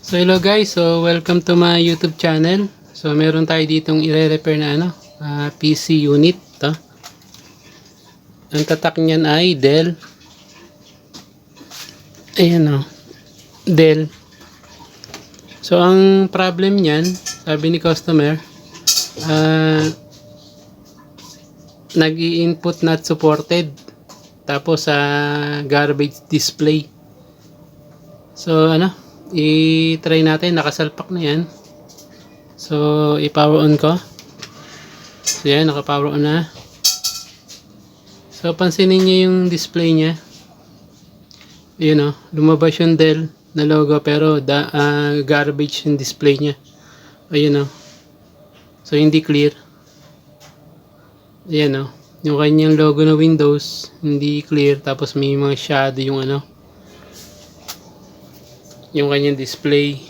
So hello guys, so welcome to my YouTube channel. So meron tayo ditong i-repair na PC unit to. Ang tatak niyan ay Dell. Ayan Dell. So ang problem niyan, sabi ni customer, nag-i-input not supported. Tapos garbage display. So i-try natin, nakasalpak na yan. So i-power on ko. So yan, naka-power on na. So pansinin niyo yung display niya. Yun lumabas yung Dell na logo pero garbage yung display niya. Ayun So hindi clear. Ayan yung kanyang logo na Windows hindi clear, tapos may mga shadow yung kanyang display.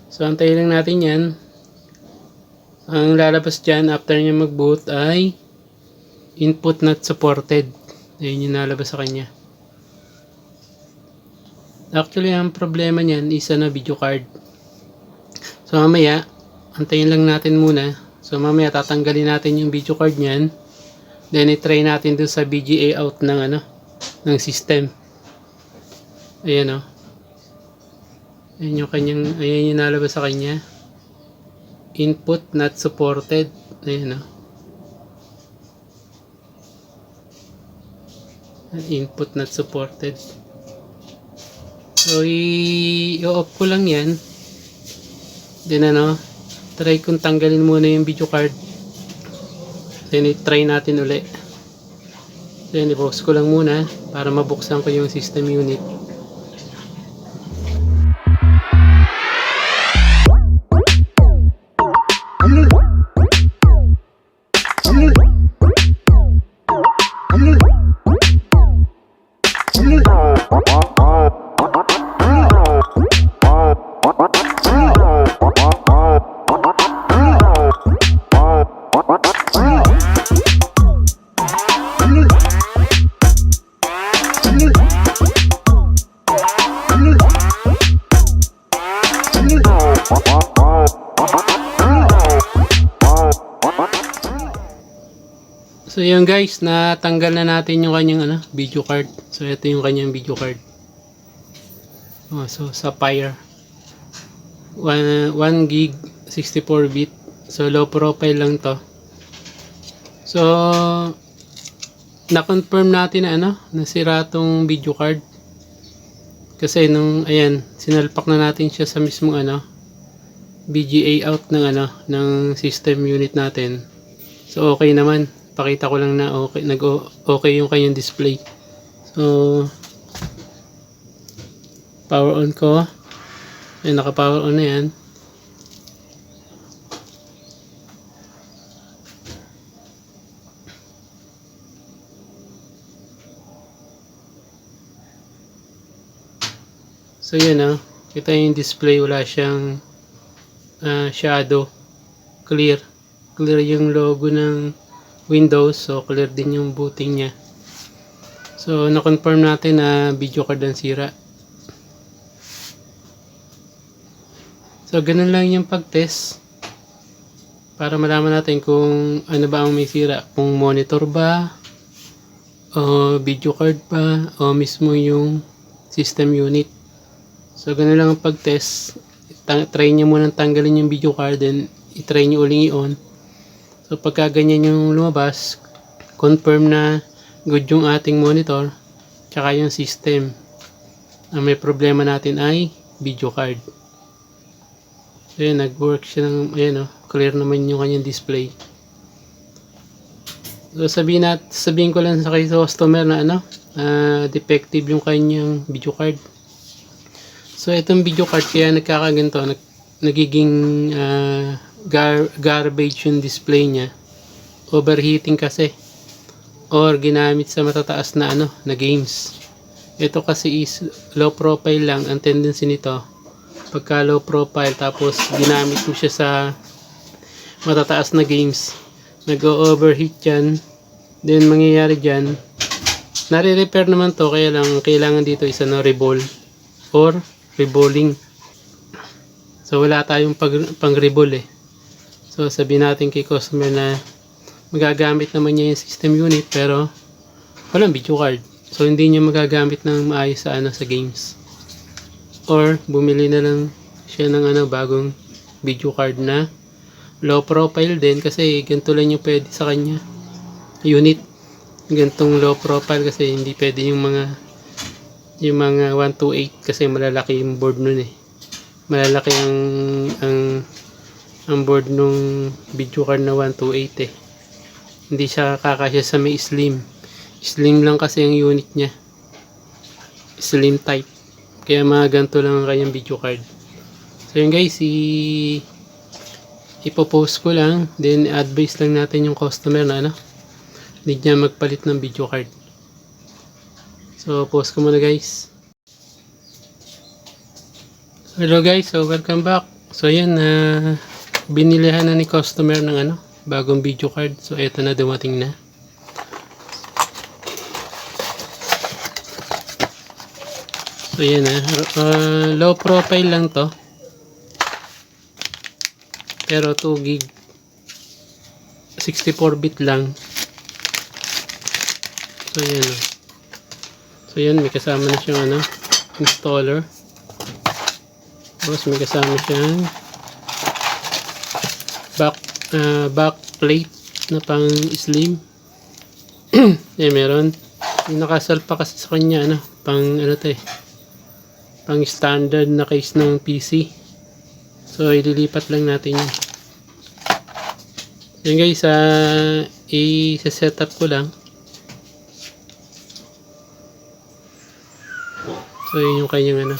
So antayin lang natin yan. Ang lalabas dyan after niya mag-boot ay input not supported. Ayun yung nalabas sa kanya. Actually ang problema niyan is video card. So mamaya antayin lang natin muna. So mamaya tatanggalin natin yung video card niyan. Then i-try natin dun sa VGA out ng ng system. Ayan ayan yung nalabas sa kanya. Input not supported. Ayan input not supported. So i-off ko lang yan. Then try kong tanggalin muna yung video card. Then i-try natin uli. Then i-pause ko lang muna para mabuksan ko yung system unit. So yun guys, natanggal na natin yung kanyang video card. So ito yung kanyang video card. So Sapphire 1 gig 64 bit. So low profile lang to. So na-confirm natin na nasira tong video card. Kasi sinalpak na natin siya sa mismong VGA out ng system unit natin. So okay naman. Pakita ko lang na okay yung kanyang display. So power on ko. Ay, naka-power on na yan. So yun kita yung display, wala siyang shadow. Clear yung logo ng Windows, so clear din yung booting niya. So na-confirm natin na video card ang sira. So ganun lang yung pag-test para malaman natin kung ano ba ang may sira, kung monitor ba o video card ba o mismo yung system unit. So ganun lang ang pag-test. Try nyo muna tanggalin yung video card, then i-try nyo uling i-on. So pagka ganyan yung lumabas, confirm na good yung ating monitor tsaka yung system. Ang may problema natin ay video card. So yun, nag-work siya ng clear naman yung kanyang display. So sabihin ko lang sa customer na defective yung kanyang video card. So itong video card kaya nagkakaganto, nagiging garbage yung display niya, overheating kasi or ginamit sa matataas na na games. Ito kasi is low profile lang. Ang tendency nito pagka low profile tapos ginamit mo siya sa matataas na games, nag-overheat yan. Then mangyayari dyan, nare-repair naman to, kaya lang kailangan dito is revolve or rebolling. So wala tayong pang-rebol eh. So sabihin natin kay customer na magagamit naman niya yung system unit pero walang video card. So hindi niya magagamit ng maayos sa sa games. Or bumili na lang siya ng bagong video card na low profile din kasi ganito lang yung pwede sa kanya. Unit. Gantong low profile kasi hindi pwede yung mga 128 kasi malalaki yung board nun eh. Malalaki ang board nung video card na 128 eh. Hindi siya kakasya sa may slim. Slim lang kasi ang unit niya. Slim type. Kaya mga ganito lang ang kanyang video card. So yun guys, ipopost ko lang. Then advise lang natin yung customer na need niya magpalit ng video card. So post ko muna guys. Hello guys, so welcome back. So yan, binilihan na ni customer ng bagong video card. So eto na, dumating na. So yan low profile lang to. Pero 2 gig 64-bit lang. So yan So yan, may kasama na siyang installer. Tapos may kasama siyang back plate na pang slim. Meron. Yung nakasalpa kasi sa kanya pang pang standard na case ng PC. So ililipat lang natin yun. Yan guys, i-set up ko lang. So yun yung kanyang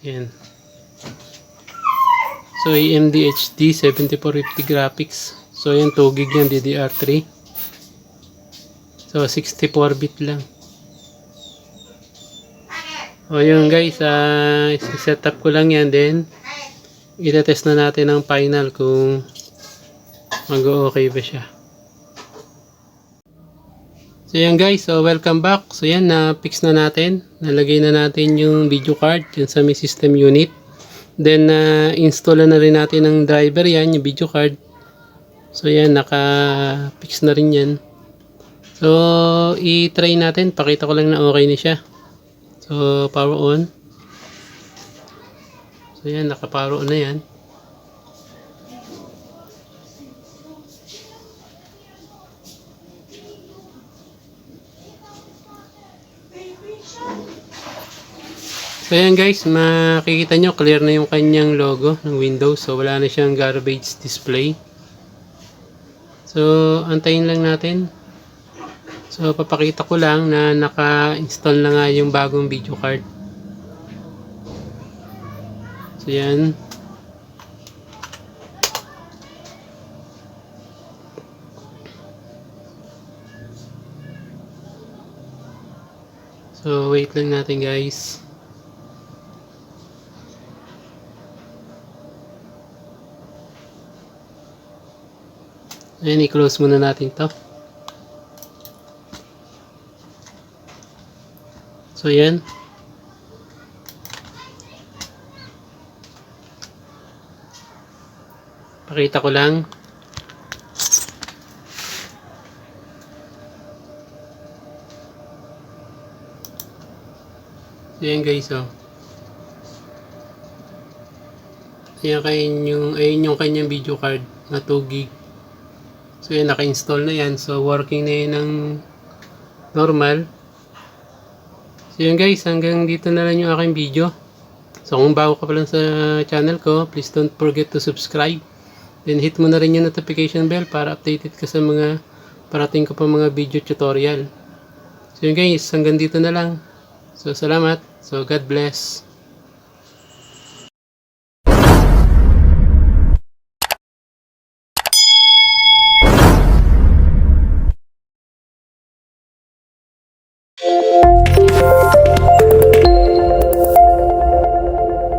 yan. So AMD HD 7450 graphics. So yan 2 gig yan DDR3. So 64-bit lang. O yun guys, set up ko lang yan, then itetest na natin ang final kung mag-okay ba siya. So yan guys, so welcome back. So yan, na-fix na natin. Nalagay na natin yung video card yan sa may system unit. Then install na rin natin ang driver yan, yung video card. So yan, naka-fix na rin yan. So i-try natin, pakita ko lang na okay na siya. So power on. So yan, naka-power on na yan. So yan guys, makikita nyo clear na yung kanyang logo ng Windows. So wala na siyang garbage display. So antayin lang natin. So papakita ko lang na naka-install na nga yung bagong video card. So yan. So wait lang natin guys. Ayan, i-close muna natin to. So yan. Pakita ko lang. So yan guys, ayun yung kanyang video card na 2 gig. So yan, naka-install na yan. So working na yan ng normal. So yun guys, hanggang dito na lang yung aking video. So kung bago ka pa lang sa channel ko, please don't forget to subscribe. Then hit mo na rin yung notification bell para updated ka sa mga parating ko pa mga video tutorial. So yun guys, hanggang dito na lang. So salamat. So God bless.